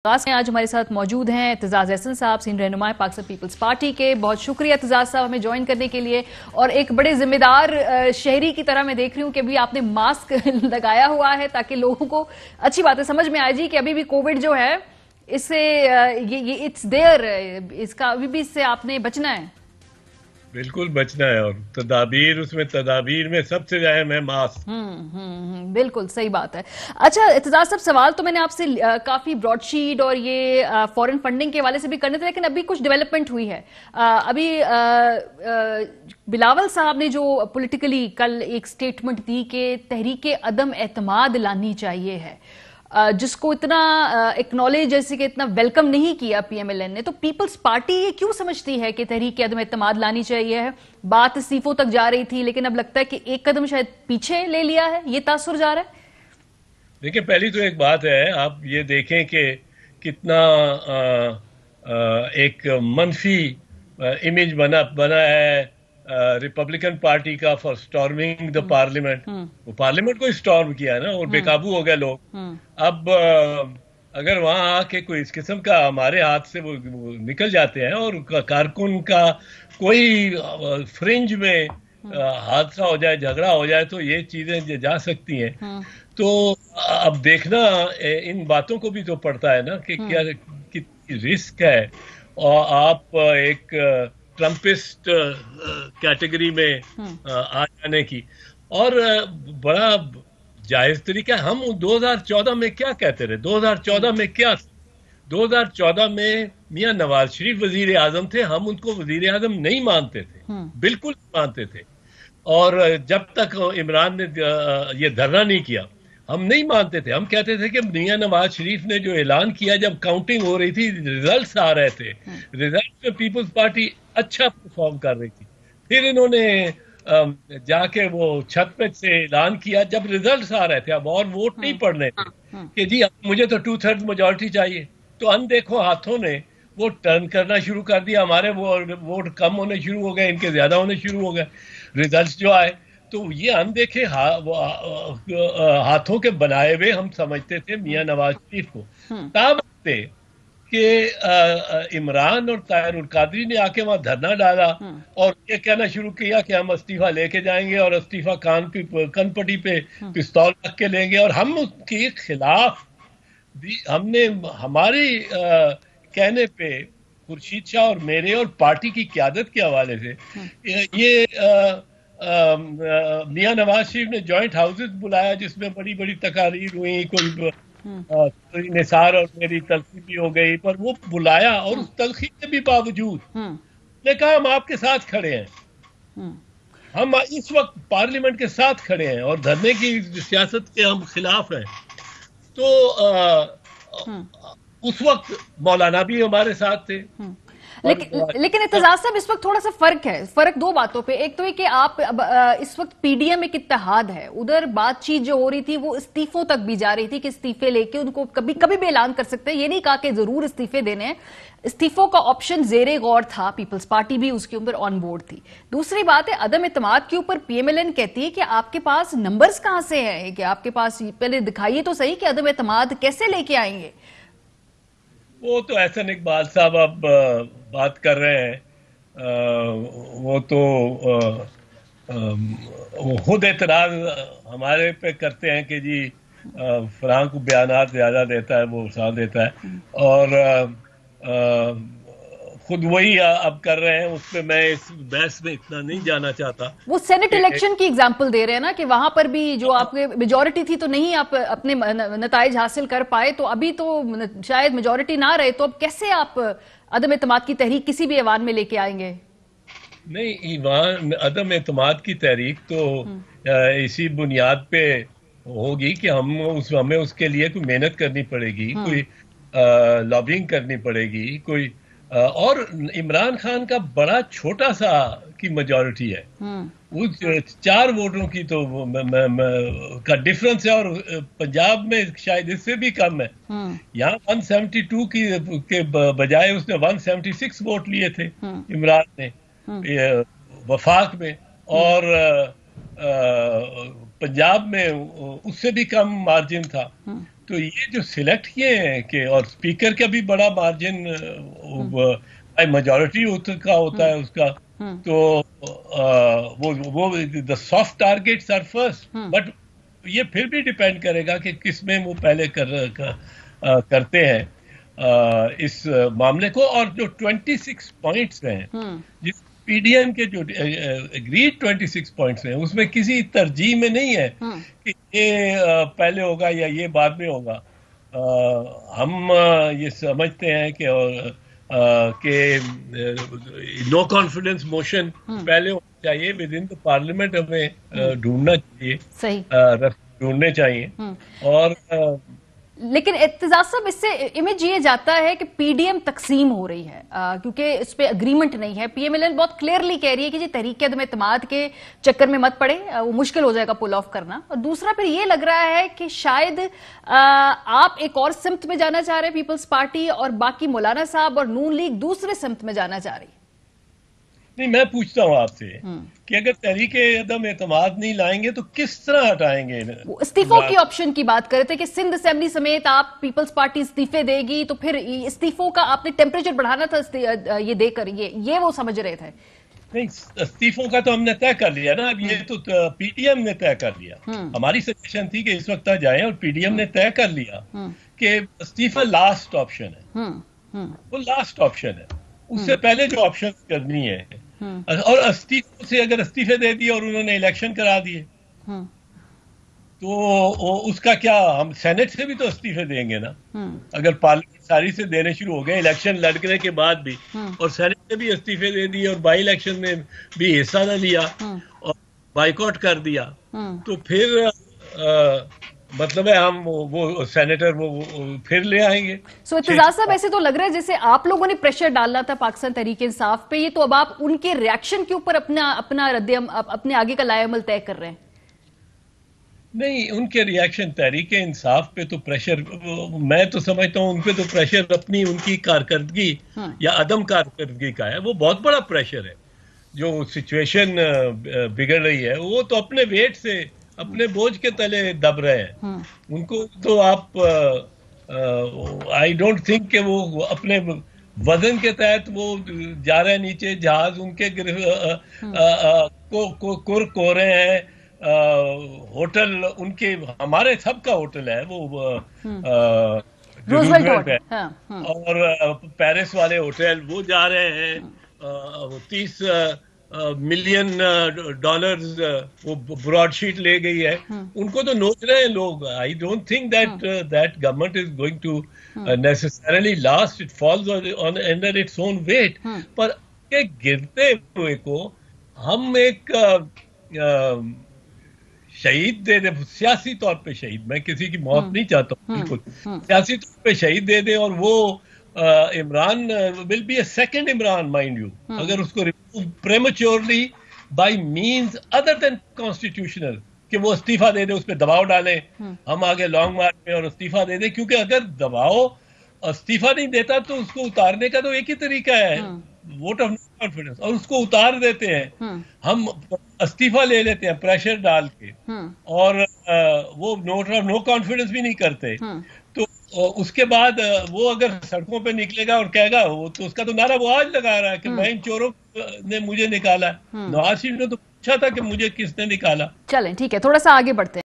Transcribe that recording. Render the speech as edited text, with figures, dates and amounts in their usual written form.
आज हमारे साथ मौजूद हैं इत्तेजाज अहसन साहब, सीनियर रहनुमा पाकिस्तान पीपल्स पार्टी के। बहुत शुक्रिया इत्तेजाज साहब हमें ज्वाइन करने के लिए। और एक बड़े जिम्मेदार शहरी की तरह मैं देख रही हूं कि अभी आपने मास्क लगाया हुआ है ताकि लोगों को अच्छी बातें समझ में आए जी कि अभी भी कोविड जो है इससे ये इट्स देयर, इसका अभी भी इससे आपने बचना है। बिल्कुल बचना है और तदाबीर में सबसे अहम है मास्क। बिल्कुल सही बात है। अच्छा इत्तेजाज साहब, सवाल तो मैंने आपसे काफी ब्रॉडशीट और ये फॉरेन फंडिंग के हवाले से भी करने थे, लेकिन अभी कुछ डेवलपमेंट हुई है। अभी बिलावल साहब ने जो पॉलिटिकली कल एक स्टेटमेंट दी कि तहरीके अदम एतमाद लानी चाहिए है, जिसको इतना एक्नॉलेज जैसे कि इतना वेलकम नहीं किया पीएमएलएन ने, तो पीपल्स पार्टी ये क्यों समझती है कि तहरीक अदम एतमाद लानी चाहिए है? बात इस्तीफों तक जा रही थी, लेकिन अब लगता है कि एक कदम शायद पीछे ले लिया है, ये तासुर जा रहा है। देखिए, पहली तो एक बात है, आप ये देखें कि कितना एक मनफी इमेज बना है रिपब्लिकन पार्टी का फॉर स्टॉर्मिंग द पार्लियामेंट। वो पार्लियामेंट को स्टॉर्म किया है ना, और बेकाबू हो गए लोग। अब अगर वहां आके कोई इस किस्म का हमारे हाथ से वो निकल जाते हैं और कारकुन का कोई फ्रिंज में हादसा हो जाए, झगड़ा हो जाए, तो ये चीजें जा सकती हैं। तो अब देखना इन बातों को भी तो पड़ता है ना कि क्या कितनी रिस्क है, और आप एक ट्रम्पिस्ट कैटेगरी में आ जाने की। और बड़ा जायज तरीका है। हम 2014 में क्या कहते रहे? 2014 में क्या? 2014 में मियां नवाज शरीफ वजीर आजम थे, हम उनको वजीर आजम नहीं मानते थे, बिल्कुल नहीं मानते थे। और जब तक इमरान ने ये धरना नहीं किया, हम नहीं मानते थे। हम कहते थे कि मियां नवाज शरीफ ने जो ऐलान किया, जब काउंटिंग हो रही थी, रिजल्ट्स आ रहे थे, रिजल्ट में पीपल्स पार्टी अच्छा परफॉर्म कर रही थी, फिर इन्होंने जाके वो छत पे से ऐलान किया जब रिजल्ट्स आ रहे थे, अब और वोट नहीं पड़ने थे कि जी अब मुझे तो 2/3 मेजोरिटी चाहिए। तो अनदेखो हाथों ने वो टर्न करना शुरू कर दिया, हमारे वो वोट कम होने शुरू हो गए, इनके ज्यादा होने शुरू हो गए। रिजल्ट्स जो आए तो ये अनदेखे हाथों के बनाए हुए हम समझते थे मियां नवाज शरीफ को। तब कि इमरान और ताहिर कादरी ने आके वहां धरना डाला और ये कहना शुरू किया कि हम इस्तीफा लेके जाएंगे और इस्तीफा कनपटी पे पिस्तौल रख के लेंगे, और हम उसके खिलाफ भी हमने हमारे कहने पे खुर्शीद शाह और मेरे और पार्टी की क्यादत के हवाले से ये मियां नवाज शरीफ ने जॉइंट हाउसेस बुलाया, जिसमें बड़ी बड़ी तकारीर हुई, कोई निसार और मेरी तलखी भी हो गई, पर वो बुलाया और उस तलखी के भी बावजूद ने कहा हम आपके साथ खड़े हैं, हम इस वक्त पार्लियामेंट के साथ खड़े हैं और धरने की सियासत के हम खिलाफ हैं। तो उस वक्त मौलाना भी हमारे साथ थे। लेकिन इत्तेजाज साहब, इस वक्त थोड़ा सा फर्क दो बातों पे। एक तो ये कि आप इस वक्त पीडीएम एक इत्तेहाद है, उधर बातचीत जो हो रही थी वो इस्तीफों तक भी जा रही थी कि इस्तीफे लेके उनको कभी कभी भी ऐलान कर सकते हैं, ये नहीं कहा कि जरूर इस्तीफे देने हैं। इस्तीफों का ऑप्शन जेरे गौर था, पीपल्स पार्टी भी उसके ऊपर ऑन बोर्ड थी। दूसरी बात है अदम एतमाद के ऊपर पीएमएलएन कहती है कि आपके पास नंबर्स कहां से हैं, कि आपके पास पहले दिखाइए तो सही कि अदम एतमाद कैसे लेके आएंगे। वो तो एहसन इकबाल साहब अब बात कर रहे हैं, वो तो वो खुद एतराज हमारे पे करते हैं कि जी फलां को बयानात ज्यादा देता है, वो साथ देता है, और खुद वही अब कर रहे हैं। उस पर मैं इस बहस में इतना नहीं जाना चाहता। वो सेनेट इलेक्शन की एग्जांपल दे रहे हैं ना कि वहां पर भी जो आपके मेजोरिटी थी तो नहीं आप अपने नताइज हासिल कर पाए, तो अभी तो शायद मेजोरिटी ना रहे, तो अब कैसे आप अदम एतमाद की तहरीक किसी भी ऐवान में लेके आएंगे? नहीं, अदम एतमाद की तहरीक तो इसी बुनियाद पे होगी कि हमें उसके लिए कोई मेहनत करनी पड़ेगी, कोई लॉबिंग करनी पड़ेगी, कोई और इमरान खान का बड़ा छोटा सा की मेजॉरिटी है, उस 4 वोटों की तो का डिफरेंस है, और पंजाब में शायद इससे भी कम है। यहाँ 172 के बजाय उसने 176 वोट लिए थे इमरान ने वफाक में, और पंजाब में उससे भी कम मार्जिन था। तो ये जो सिलेक्ट किए हैं कि, और स्पीकर का भी बड़ा मार्जिन मेजॉरिटी का होता है उसका, तो वो the soft targets are first, but ये फिर भी डिपेंड करेगा कि किस में वो पहले करते हैं इस मामले को। और जो 26 पॉइंट्स हैं, जिस पीडीएम के जो एग्रीड 26 पॉइंट्स हैं, उसमें किसी तरजीह में नहीं है कि ये पहले होगा या ये बाद में होगा। हम ये समझते हैं कि नो कॉन्फिडेंस मोशन पहले होना चाहिए विद इन द पार्लियामेंट, हमें ढूंढना चाहिए, सही ढूंढने चाहिए। और लेकिन एतजाज साहब, इससे इमेज ये जाता है कि पीडीएम तकसीम हो रही है क्योंकि इस पे अग्रीमेंट नहीं है। पीएमएलएन बहुत क्लियरली कह रही है कि जी तहरीक अदम एतमाद के चक्कर में मत पड़े, वो मुश्किल हो जाएगा पुल ऑफ करना। और दूसरा फिर ये लग रहा है कि शायद आप एक और सिमत में जाना चाह रहे हैं पीपल्स पार्टी, और बाकी मौलाना साहब और नून लीग दूसरे सिमत में जाना चाह रही है। नहीं, मैं पूछता हूँ आपसे कि अगर तहरीके अदम एतमाद नहीं लाएंगे तो किस तरह हटाएंगे? इस्तीफों की ऑप्शन की बात कर रहे थे कि सिंध असेंबली समेत आप पीपल्स पार्टी इस्तीफे देगी, तो फिर इस्तीफों का आपने टेम्परेचर बढ़ाना था ये देकर, ये वो समझ रहे थे। नहीं, इस्तीफों का तो हमने तय कर लिया ना, अब ये तो पीडीएम ने तय कर लिया। हमारी सजेशन थी कि इस वक्त जाए, और पीडीएम ने तय कर लिया कि इस्तीफा लास्ट ऑप्शन है, वो लास्ट ऑप्शन है। उससे पहले जो ऑप्शन करनी है, और इस्तीफों से अगर इस्तीफे दे दिए और उन्होंने इलेक्शन करा दिए तो उसका क्या, हम सेनेट से भी तो इस्तीफे देंगे ना। अगर पार्लियामेंट सारी से देने शुरू हो गए इलेक्शन लड़ने के बाद भी, और सेनेट से भी इस्तीफे दे दिए और बाई इलेक्शन में भी हिस्सा न लिया और बाइकआउट कर दिया, तो फिर मतलब है हम वो सेनेटर वो फिर ले आएंगे। सो इत्तेजाज साहब, ऐसे तो लग रहा है जैसे आप लोगों ने प्रेशर डालना था पाकिस्तान तहरीक इंसाफ पे, ये तो अब आप उनके रिएक्शन के ऊपर अपना अपने आगे का लाएअमल तय कर रहे हैं। नहीं, उनके रिएक्शन तहरीक इंसाफ पे तो प्रेशर, मैं तो समझता हूँ उन पे तो प्रेशर अपनी उनकी कारकर्दगी या अदम कारकर्दगी का है। वो बहुत बड़ा प्रेशर है। जो सिचुएशन बिगड़ रही है, वो तो अपने वेट से, अपने बोझ के तले दब रहे हैं। उनको तो आप आई डोंट थिंक कि वो अपने वजन के तहत वो जा रहे हैं नीचे, जहाज उनके को रहे हैं। होटल उनके, हमारे सबका होटल है वो रूजवेल्ट है, और पेरिस वाले होटल वो जा रहे हैं। 30 मिलियन डॉलर्स वो ब्रॉडशीट ले गई है, उनको तो नोच रहे हैं लोग। I don't think that government is going to necessarily last, it falls on under its own weight. पर के गिरते हुए को हम एक शहीद दे दे, सियासी तौर पे शहीद, मैं किसी की मौत नहीं चाहता हूँ, बिल्कुल सियासी तौर पे शहीद दे दे, और वो Imran will be a second Imran, mind you, अगर उसको remove prematurely by means other than constitutional, कि वो इस्तीफा दे दे, उस पर दबाव डालें, हम आगे लॉन्ग मार्च में और इस्तीफा दे दे। क्योंकि अगर दबाव इस्तीफा नहीं देता तो उसको उतारने का तो एक ही तरीका है, वोट ऑफ नो कॉन्फिडेंस, और उसको उतार देते हैं। हम इस्तीफा ले लेते हैं प्रेशर डाल के, और वो वोट ऑफ नो कॉन्फिडेंस भी नहीं करते। तो उसके बाद वो अगर सड़कों पे निकलेगा और कहेगा, वो तो उसका तो नारा वो आज लगा रहा है कि मैं इन चोरों ने मुझे निकाला। नवाज शरीफ ने तो पूछा था कि मुझे किसने निकाला। चलें, ठीक है, थोड़ा सा आगे बढ़ते हैं।